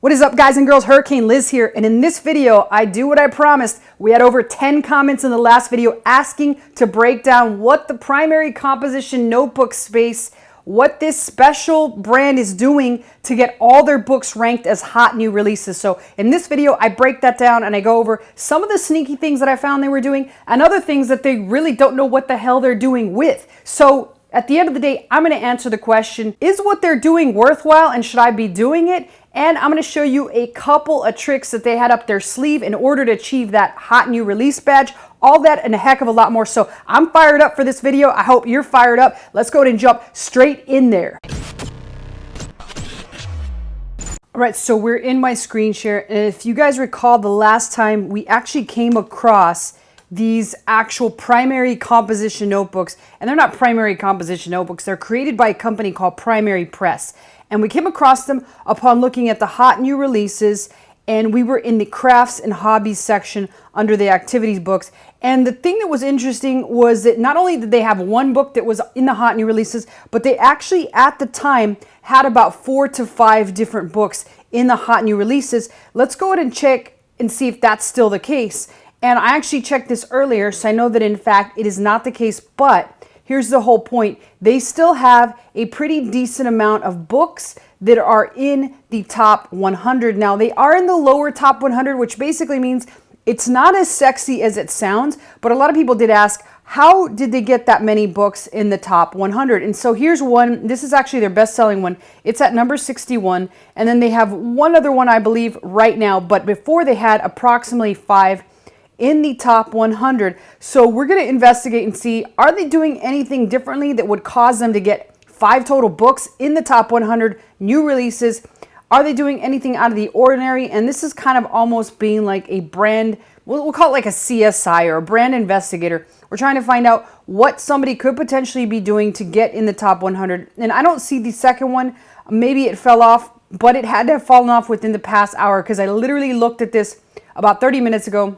What is up, guys and girls? Hurricane Liz here, and in this video I do what I promised. We had over 10 comments in the last video asking to break down what the primary composition notebook space, what this special brand is doing to get all their books ranked as hot new releases. So in this video I break that down and I go over some of the sneaky things that I found they were doing and other things that they really don't know what the hell they're doing with. So at the end of the day, I'm going to answer the question, is what they're doing worthwhile and should I be doing it? And I'm going to show you a couple of tricks that they had up their sleeve in order to achieve that hot new release badge. All that and a heck of a lot more. So I'm fired up for this video. I hope you're fired up. Let's go ahead and jump straight in there. All right, so we're in my screen share. And if you guys recall, the last time we actually came across these actual primary composition notebooks, and they're not primary composition notebooks, they're created by a company called Primary Press. And we came across them upon looking at the hot new releases, and we were in the crafts and hobbies section under the activities books. And the thing that was interesting was that not only did they have one book that was in the hot new releases, but they actually at the time had about 4 to 5 different books in the hot new releases. Let's go ahead and check and see if that's still the case. And I actually checked this earlier, so I know that in fact it is not the case, but here's the whole point. They still have a pretty decent amount of books that are in the top 100. Now, they are in the lower top 100, which basically means it's not as sexy as it sounds, but a lot of people did ask, how did they get that many books in the top 100? And so here's one. This is actually their best-selling one. It's at number 61, and then they have one other one, I believe, right now, but before they had approximately 5 in the top 100. So we're going to investigate and see, are they doing anything differently that would cause them to get 5 total books in the top 100 new releases? Are they doing anything out of the ordinary? And this is kind of almost being like a brand, we'll call it like a CSI or a brand investigator. We're trying to find out what somebody could potentially be doing to get in the top 100. And I don't see the second one. Maybe it fell off, but it had to have fallen off within the past hour because I literally looked at this about 30 minutes ago,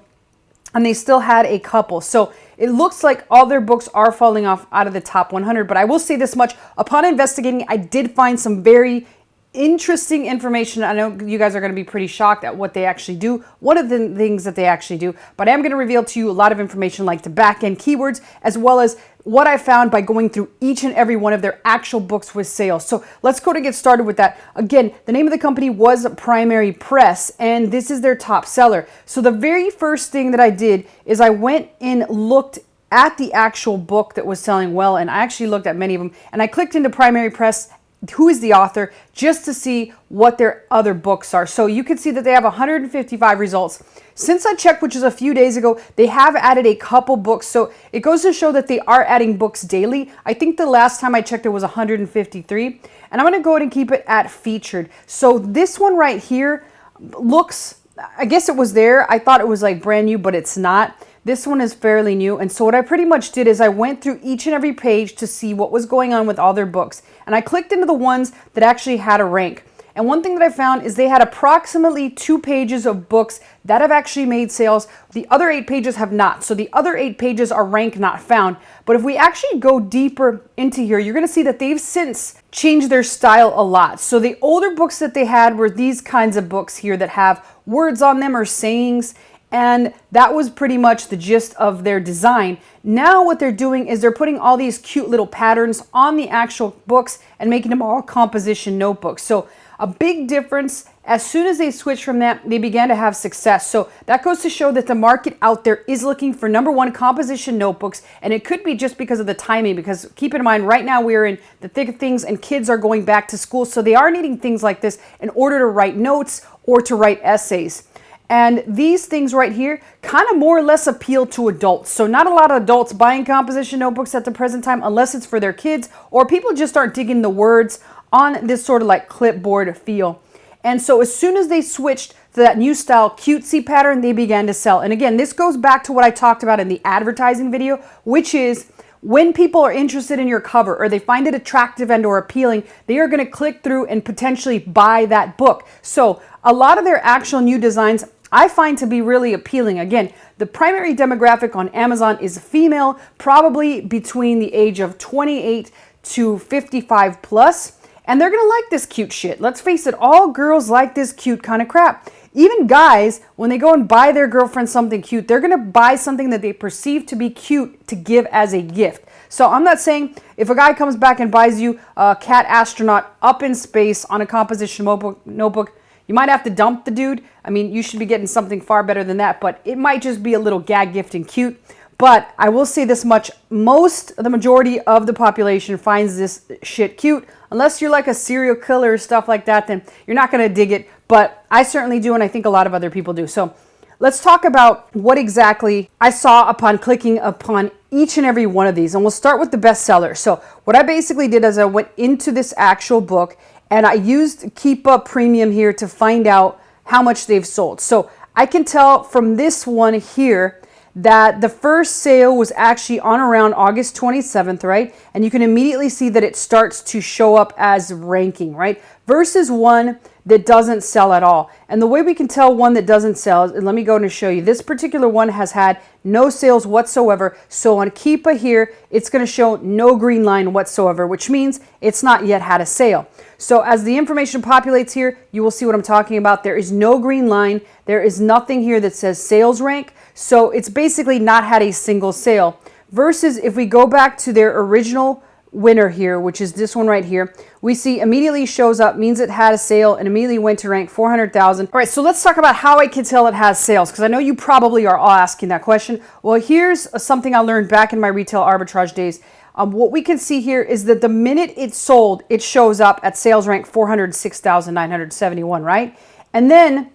and they still had a couple. So it looks like all their books are falling off out of the top 100. But I will say this much, upon investigating, I did find some very interesting information. I know you guys are going to be pretty shocked at what they actually do, one of the things that they actually do, but I am going to reveal to you a lot of information like the back-end keywords, as well as what I found by going through each and every one of their actual books with sales. So let's go to get started with that. Again, the name of the company was Primary Press, and this is their top seller. So the very first thing that I did is I went and looked at the actual book that was selling well, and I actually looked at many of them, and I clicked into Primary Press, who is the author, just to see what their other books are. So you can see that they have 155 results. Since I checked, which is a few days ago, they have added a couple books. So it goes to show that they are adding books daily. I think the last time I checked it was 153. And I'm going to go ahead and keep it at featured. So this one right here looks, I guess it was there. I thought it was like brand new, but it's not. This one is fairly new. And so what I pretty much did is I went through each and every page to see what was going on with all their books. And I clicked into the ones that actually had a rank. And one thing that I found is they had approximately 2 pages of books that have actually made sales. The other 8 pages have not. So the other 8 pages are rank not found. But if we actually go deeper into here, you're going to see that they've since changed their style a lot. So the older books that they had were these kinds of books here that have words on them or sayings. And that was pretty much the gist of their design. Now what they're doing is they're putting all these cute little patterns on the actual books and making them all composition notebooks. So a big difference, as soon as they switched from that, they began to have success. So that goes to show that the market out there is looking for number one, composition notebooks. And it could be just because of the timing, because keep in mind, right now we're in the thick of things and kids are going back to school. So they are needing things like this in order to write notes or to write essays. And these things right here kind of more or less appeal to adults. So not a lot of adults buying composition notebooks at the present time, unless it's for their kids or people just aren't digging the words on this sort of like clipboard feel. And so as soon as they switched to that new style cutesy pattern, they began to sell. And again, this goes back to what I talked about in the advertising video, which is when people are interested in your cover or they find it attractive and or appealing, they are going to click through and potentially buy that book. So a lot of their actual new designs I find to be really appealing. Again, the primary demographic on Amazon is female, probably between the age of 28 to 55 plus. And they're going to like this cute shit. Let's face it, all girls like this cute kind of crap. Even guys, when they go and buy their girlfriend something cute, they're going to buy something that they perceive to be cute to give as a gift. So I'm not saying if a guy comes back and buys you a cat astronaut up in space on a composition notebook, you might have to dump the dude. I mean, you should be getting something far better than that, but it might just be a little gag gift and cute. But I will say this much, the majority of the population finds this shit cute. Unless you're like a serial killer or stuff like that, then you're not going to dig it. But I certainly do, and I think a lot of other people do. So let's talk about what exactly I saw upon clicking upon each and every one of these. And we'll start with the bestseller. So what I basically did is I went into this actual book, and I used Keep Up Premium here to find out how much they've sold. So I can tell from this one here that the first sale was actually on around August 27th, right? And you can immediately see that it starts to show up as ranking, right? Versus one that doesn't sell at all. And the way we can tell one that doesn't sell, and let me go and show you, this particular one has had no sales whatsoever. So on Keepa here, it's going to show no green line whatsoever, which means it's not yet had a sale. So as the information populates here, you will see what I'm talking about. There is no green line. There is nothing here that says sales rank. So it's basically not had a single sale. Versus if we go back to their original winner here, which is this one right here, we see immediately shows up, means it had a sale, and immediately went to rank 400,000. All right, so let's talk about how I can tell it has sales, because I know you probably are all asking that question. Well, here's something I learned back in my retail arbitrage days. What we can see here is that the minute it's sold, it shows up at sales rank 406,971, right? And then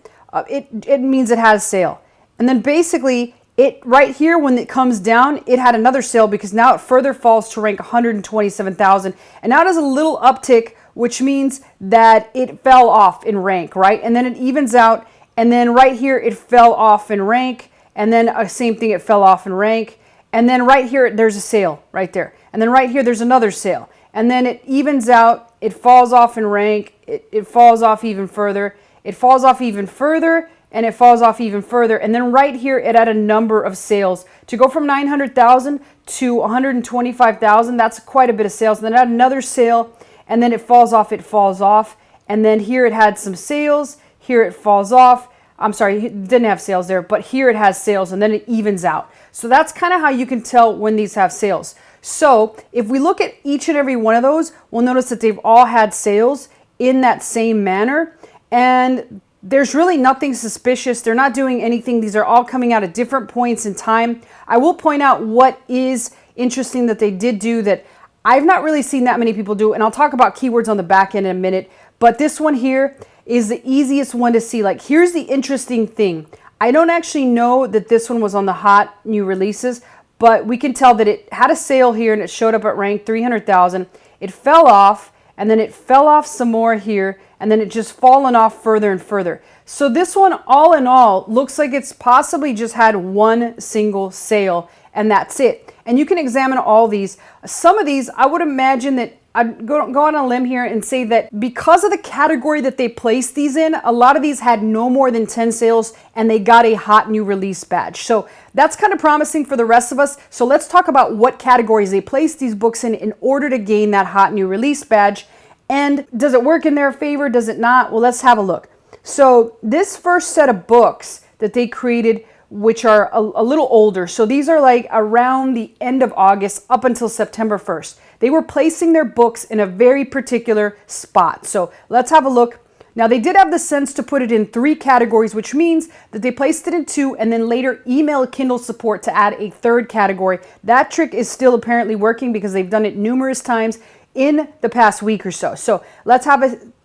it means it has sale. And then basically, it right here, when it comes down, it had another sale because now it further falls to rank 127,000. And now it has a little uptick, which means that it fell off in rank, right? And then it evens out. And then right here, it fell off in rank. And then same thing, it fell off in rank. And then right here, there's a sale right there. And then right here, there's another sale. And then it evens out. It falls off in rank. It falls off even further. It falls off even further. And it falls off even further. And then right here, it had a number of sales. To go from 900,000 to 125,000, that's quite a bit of sales. And then it had another sale, and then it falls off, And then here it had some sales. Here it falls off. I'm sorry, it didn't have sales there, but here it has sales, and then it evens out. So that's kind of how you can tell when these have sales. So if we look at each and every one of those, we'll notice that they've all had sales in that same manner. And there's really nothing suspicious. They're not doing anything. These are all coming out at different points in time. I will point out what is interesting that they did do that I've not really seen that many people do. And I'll talk about keywords on the back end in a minute. But this one here is the easiest one to see. Like, here's the interesting thing. I don't actually know that this one was on the hot new releases, but we can tell that it had a sale here and it showed up at rank 300,000. It fell off, and then it fell off some more here, and then it just fallen off further and further. So this one, all in all, looks like it's possibly just had one single sale, and that's it. And you can examine all these. Some of these, I would imagine that I'd go on a limb here and say that because of the category that they placed these in, a lot of these had no more than 10 sales, and they got a hot new release badge. So that's kind of promising for the rest of us. So let's talk about what categories they placed these books in order to gain that hot new release badge. And does it work in their favor? Does it not? Well, let's have a look. So this first set of books that they created, which are a little older, so these are like around the end of August up until September 1st. They were placing their books in a very particular spot. So let's have a look. Now, they did have the sense to put it in 3 categories, which means that they placed it in 2 and then later emailed Kindle support to add a 3rd category. That trick is still apparently working because they've done it numerous times in the past week or so. So let's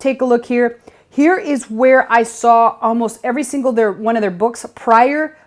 take a look here. Here is where I saw almost every single one of their books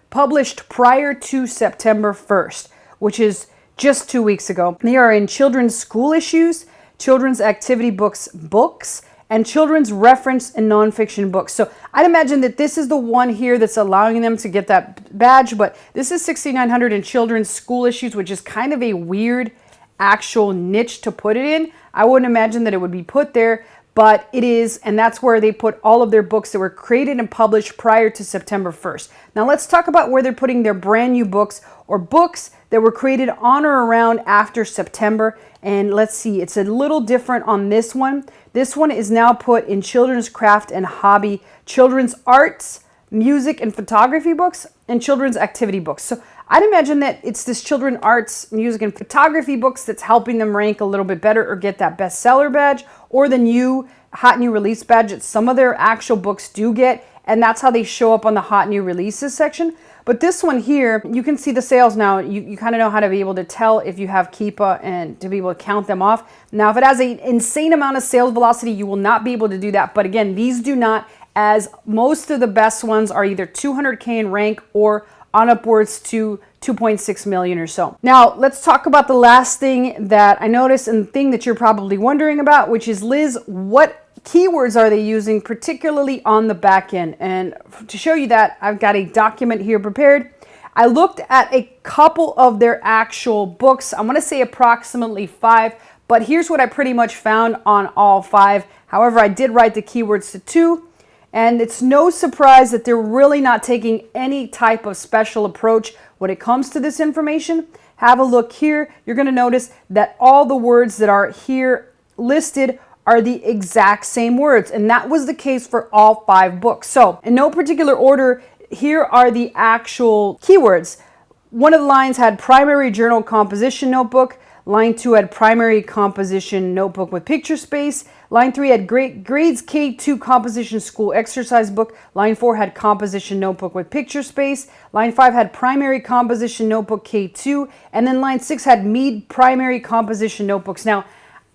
published prior to September 1st, which is just 2 weeks ago. They are in children's school issues, children's activity books, and children's reference and nonfiction books. So I'd imagine that this is the one here that's allowing them to get that badge, but this is 6,900 in children's school issues, which is kind of a weird actual niche to put it in. I wouldn't imagine that it would be put there, but it is, and that's where they put all of their books that were created and published prior to September 1st. Now let's talk about where they're putting their brand new books or books that were created on or around after September. And let's see, it's a little different on this one. This one is now put in children's craft and hobby, children's arts, music and photography books, and children's activity books. So I'd imagine that it's this children's arts, music, and photography books that's helping them rank a little bit better or get that bestseller badge or the new hot new release badge that some of their actual books do get. And that's how they show up on the hot new releases section. But this one here, you can see the sales now. You kind of know how to be able to tell if you have Keepa and to be able to count them off. Now, if it has an insane amount of sales velocity, you will not be able to do that. But again, these do not, as most of the best ones are either 200K in rank or on upwards to 2.6 million or so. Now, let's talk about the last thing that I noticed and the thing that you're probably wondering about, which is, Liz, what keywords are they using, particularly on the back end? And to show you that, I've got a document here prepared. I looked at a couple of their actual books. I'm going to say approximately 5, but here's what I pretty much found on all 5. However, I did write the keywords to 2. And it's no surprise that they're really not taking any type of special approach when it comes to this information. Have a look here. You're going to notice that all the words that are here listed are the exact same words. And that was the case for all 5 books. So in no particular order, here are the actual keywords. One of the lines had primary journal composition notebook. Line 2 had primary composition notebook with picture space. Line 3 had grades K2 composition school exercise book. Line 4 had composition notebook with picture space. Line 5 had primary composition notebook K2. And then line 6 had Mead primary composition notebooks. Now,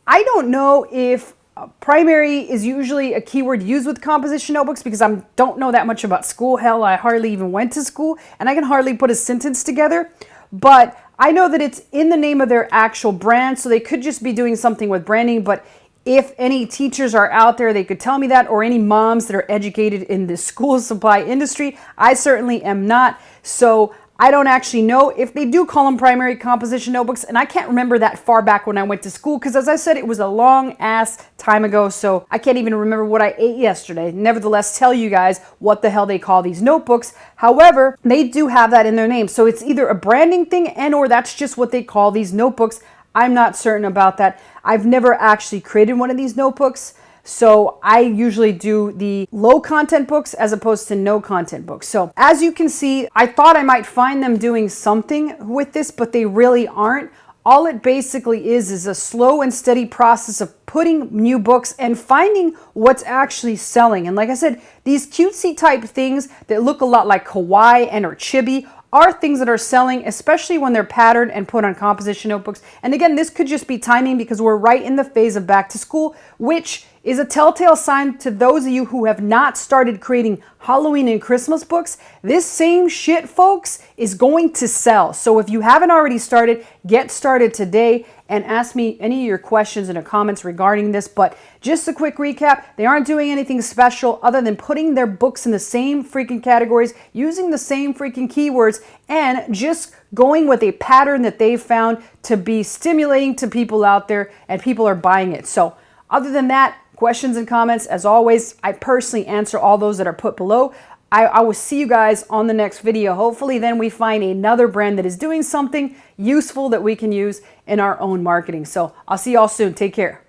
I don't know if primary is usually a keyword used with composition notebooks because I don't know that much about school. Hell, I hardly even went to school and I can hardly put a sentence together. But I know that it's in the name of their actual brand, so they could just be doing something with branding. But if any teachers are out there, they could tell me that, or any moms that are educated in the school supply industry. I certainly am not. So I don't actually know if they do call them primary composition notebooks, and I can't remember that far back when I went to school because, as I said, it was a long ass time ago, so I can't even remember what I ate yesterday. Nevertheless, tell you guys what the hell they call these notebooks. However, they do have that in their name, so it's either a branding thing and or that's just what they call these notebooks. I'm not certain about that. I've never actually created one of these notebooks. So I usually do the low content books as opposed to no content books. So as you can see, I thought I might find them doing something with this, but they really aren't. All it basically is a slow and steady process of putting new books and finding what's actually selling. And like I said, these cutesy type things that look a lot like kawaii and or chibi are things that are selling, especially when they're patterned and put on composition notebooks. And again, this could just be timing because we're right in the phase of back to school, which is a telltale sign to those of you who have not started creating Halloween and Christmas books. This same shit, folks, is going to sell. So if you haven't already started, get started today and ask me any of your questions in the comments regarding this. But just a quick recap, they aren't doing anything special other than putting their books in the same freaking categories, using the same freaking keywords, and just going with a pattern that they found to be stimulating to people out there, and people are buying it. So other than that, questions and comments, as always, I personally answer all those that are put below. I will see you guys on the next video. Hopefully then we find another brand that is doing something useful that we can use in our own marketing. So I'll see y'all soon. Take care.